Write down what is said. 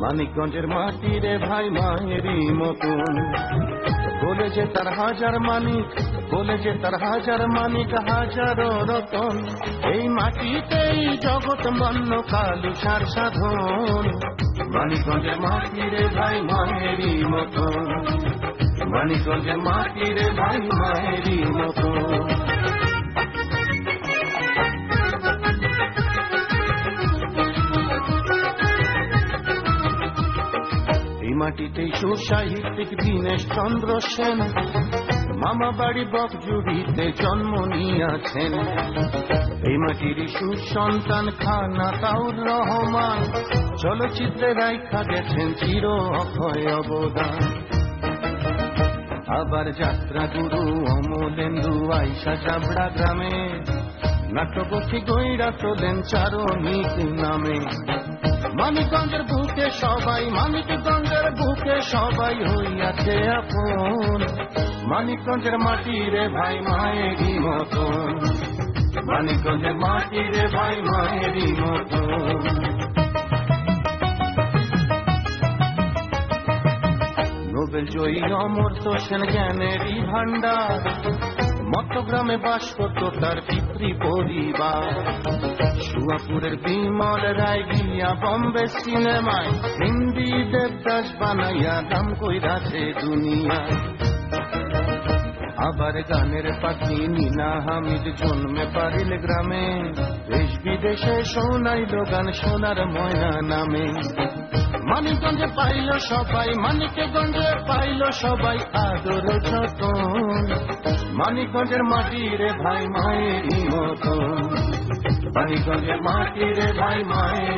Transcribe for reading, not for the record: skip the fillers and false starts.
মানিকগঞ্জের মাটি রে ভাই মায়েরই মতন, বলে যে তার হাজার মানিক, বলে যে তার হাজার মানিক হাজারো রতন, এই মাটিতেই জগৎ বন্য কালুসার সাধন। মানিকগঞ্জের মাটি রে ভাই মায়েরই মতন, মানিকগঞ্জের মাটি রে ভাই মায়েরই মতন। এই মাটিতেই সুসাহিত্যিক দীনেশ চন্দ্র সেন মামা বাড়ি বকজুড়িতে জন্ম নিয়েছেন। এই মাটির সুসন্তান খানা তাউর রহমান চলচ্চিত্রে রাইখা গেছেন চির অক্ষয় অবদান। আবার যাত্রা গুরু অমলেন্দু আইসা চাবড়া গ্রামে নাট্যগোষ্ঠী গইরা তোলেন চারণিক নামে। মানিকগঞ্জের বুকে সবাই, মানিকগঞ্জের বুকে সবাই হইয়াছে আপন, মানিকগঞ্জের মাটি রে ভাই মায়েরই মতন, মানিকগঞ্জের মাটি রে ভাই মায়েরই মতন। নোবেল জয়ী অমর্ত্য সেন জ্ঞানেরই ভান্ডার, মট্টগ্রামে বাস করত তার পিতৃ পরিবার। সুয়াপুরের বিমল রায় গিয়া বম্বে সিনেমায় হিন্দি দেবদাস বানাইয়া নাম কইরাছে দুনিয়ায়। আবার গানের পাখি নীনা হামিদ জন্মে পারিল গ্রামে, দেশ বিদেশে শোনাইল গান সোনার ময়না নামে। মানিকগঞ্জে পাইল সবাই, মানিকগঞ্জে পাইল সবাই আদর যতন, মানিকগঞ্জের মাটি রে ভাই মায়েরই মতন, মানিকগঞ্জের মাটি রে ভাই মায়ের